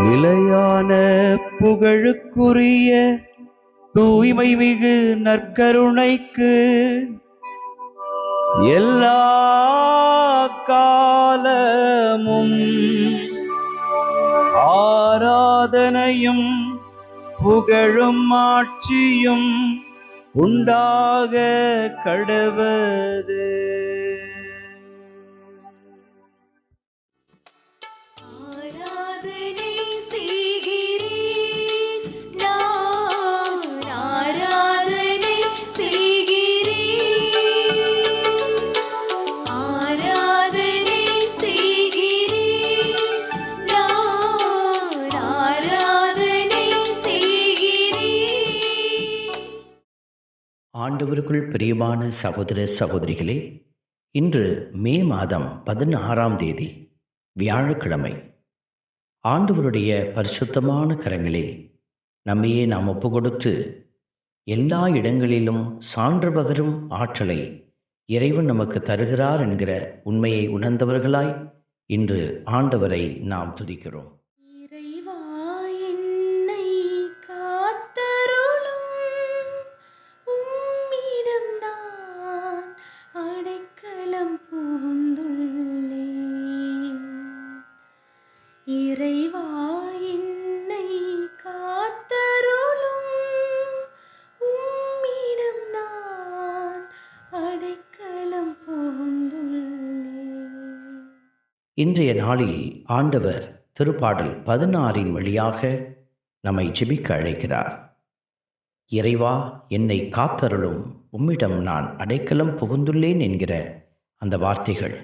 நிலையான புகழுக்குரிய தூய்மை மிகு நற்கருணைக்கு எல்லா காலமும் ஆராதனையும் புகழும் ஆட்சியும் உண்டாக கடவது. ஆண்டவருக்குள் பிரியமான சகோதர சகோதரிகளே, இன்று மே மாதம் 16ஆம் தேதி வியாழக்கிழமை. ஆண்டவருடைய பரிசுத்தமான கரங்களில் நம்மையே நாம் ஒப்பு கொடுத்து எல்லா இடங்களிலும் சான்று பகரும் ஆற்றலை இறைவன் நமக்கு தருகிறார் என்கிற உண்மையை உணர்ந்தவர்களாய் இன்று ஆண்டவரை நாம் துதிக்கிறோம். இறைவா என்னை காத்தருளும், உம்மிடம் நான் அடைக்கலம் புகுந்துள்ளேன். இன்றைய நாளில் ஆண்டவர் திருப்பாடல் 16 வழியாக நம்மை ஜெபிக்க அழைக்கிறார். இறைவா என்னை காத்தருளும், உம்மிடம் நான் அடைக்கலம் புகுந்துள்ளேன் என்கிற அந்த வார்த்தைகள்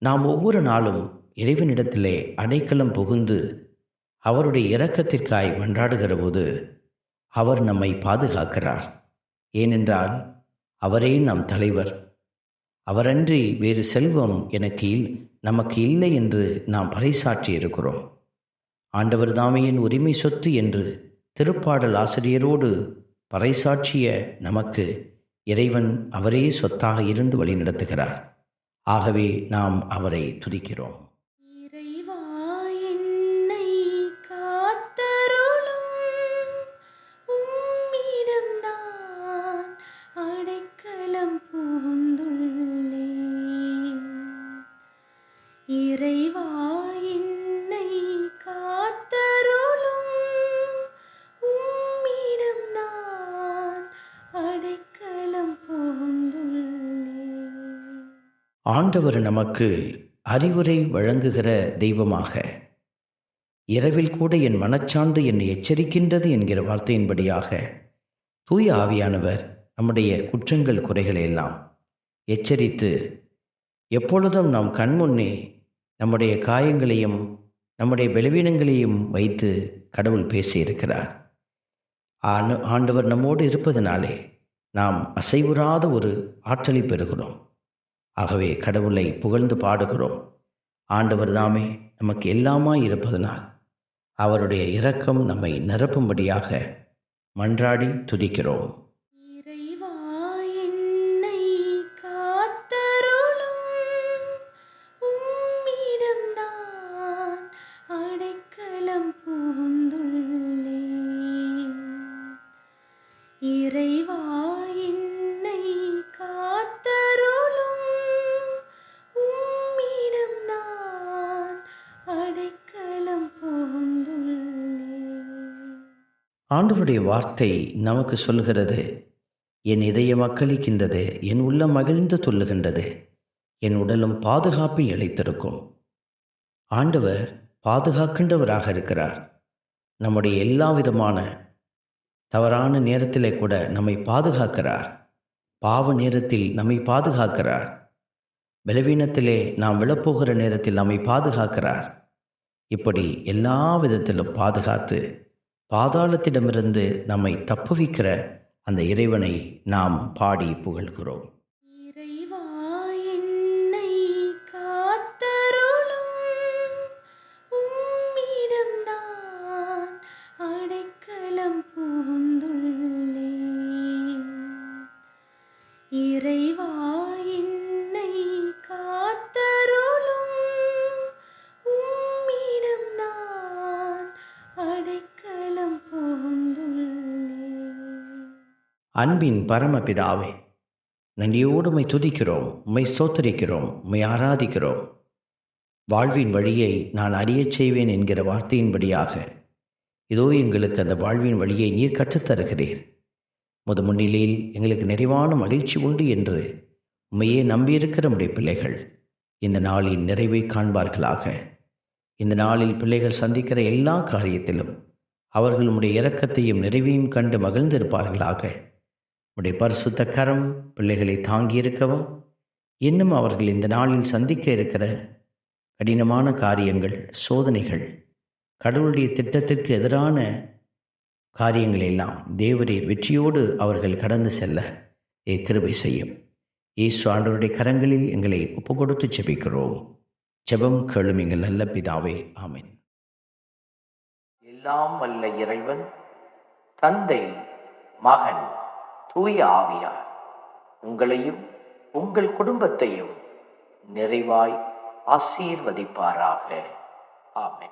நாம் ஒவ்வொரு நாளும் இறைவனிடத்திலே அடைக்கலம் புகுந்து அவருடைய இரக்கத்திற்காய் மன்றாடுகிற போது அவர் நம்மை பாதுகாக்கிறார். ஏனென்றால் அவரே நம் தலைவர். அவரன்றி வேறு செல்வம் நமக்கு இல்லை என்று நாம் பறைசாற்றி இருக்கிறோம். ஆண்டவர் தாமே என் உரிமை சொத்து என்று திருப்பாடல் ஆசிரியரோடு பறைசாற்றிய நமக்கு இறைவன் அவரே சொத்தாக இருந்து வழிநடத்துகிறார். ஆகவே நாம் அவரை துதிக்கிறோம். இறைவா என்னை காத்தருளும், உம்மிடம் நான் அடைக்கலம் புகுந்துள்ளேன். ஆண்டவர் நமக்கு அறிவுரை வழங்குகிற தெய்வமாக, இரவில் கூட என் மனச்சான்று என்னை எச்சரிக்கின்றது என்கிற வார்த்தையின்படியாக தூய ஆவியானவர் நம்முடைய குற்றங்கள் குறைகளை எல்லாம் எச்சரித்து எப்பொழுதும் நாம் கண்முன்னே நம்முடைய காயங்களையும் நம்முடைய பலவீனங்களையும் வைத்து கடவுள் பேசியிருக்கிறார். ஆண்டவர் நம்மோடு இருப்பதனாலே நாம் அசைவுறாத ஒரு ஆற்றலை பெறுகிறோம். ஆகவே கடவுளை புகழ்ந்து பாடுகிறோம். ஆண்டவர் தாமே நமக்கு எல்லாமாய் இருப்பதனால் அவருடைய இரக்கம் நம்மை நிரப்பும்படியாக மன்றாடி துதிக்கிறோம். இறைவா என்னை காத்தருளும், உம்மிடம் நான் அடைக்கலம் புகுந்துள்ளேன். ஆண்டவருடைய வார்த்தை நமக்கு சொல்கிறது, என் இதயம் மக்களிக்கின்றது, என் உள்ளம் மகிழ்ந்து துள்ளுகின்றது, என் உடலும் பாதுகாப்பில் இழைத்திருக்கும். ஆண்டவர் பாதுகாக்கின்றவராக இருக்கிறார். நம்முடைய எல்லா விதமான தவறான நேரத்திலே கூட நம்மை பாதுகாக்கிறார். பாவ நேரத்தில் நம்மை பாதுகாக்கிறார். பலவீனத்திலே நாம் விழப்போகிற நேரத்தில் நம்மை பாதுகாக்கிறார். இப்படி எல்லா விதத்திலும் பாதுகாத்து பாதாளத்திடமிருந்து நம்மை தப்புவிக்கிற அந்த இறைவனை நாம் பாடி புகழ்கிறோம். இறைவா என்னை காத்தருளும், உம்மிடம் நான் அன்பின் பரமபிதாவே, நன்றியோடு உம்மை துதிக்கிறோம், உம்மை ஸ்தோத்தரிக்கிறோம், உம்மை ஆராதிக்கிறோம். வாழ்வின் வழியை நான் அறியச் செய்வேன் என்கிற வார்த்தையின்படியாக இதோ எங்களுக்கு அந்த வாழ்வின் வழியை நீர் கற்றுத்தருகிறீர். முன்னிலையில் எங்களுக்கு நிறைவான மகிழ்ச்சி உண்டு என்று உம்மையே நம்பியிருக்கிற நம்முடைய பிள்ளைகள் இந்த நாளின் நிறைவை காண்பார்களாக. இந்த நாளில் பிள்ளைகள் சந்திக்கிற எல்லா காரியத்திலும் அவர்கள் உம்முடைய இரக்கத்தையும் நிறைவையும் கண்டு மகிழ்ந்திருப்பார்களாக. உம்முடைய பரிசுத்த கரம் பிள்ளைகளை தாங்கியிருக்கவும், இன்னும் அவர்கள் இந்த நாளில் சந்திக்க இருக்கிற கடினமான காரியங்கள், சோதனைகள், கடவுளுடைய திட்டத்திற்கு எதிரான காரியங்கள் எல்லாம் தேவரீர் வெற்றியோடு அவர்கள் கடந்து செல்ல கிருபை செய்யும். இயேசு ஆண்டவருடைய கரங்களில் எங்களை ஒப்பு கொடுத்து ஜெபிக்கிறோம். ஜெபம் கேளும் எங்கள் நல்ல பிதாவே, ஆமென். எல்லாம் வல்ல இறைவன் தந்தை, மகன், தூய ஆவியார் உங்களையும் உங்கள் குடும்பத்தையும் நிறைவாய் ஆசீர்வதிப்பாராக. ஆமென்.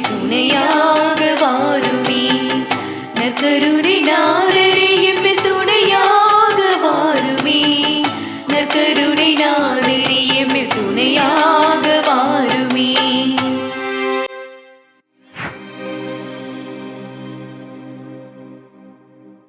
துணையாக வாருமே நற்கருணை நாதரே,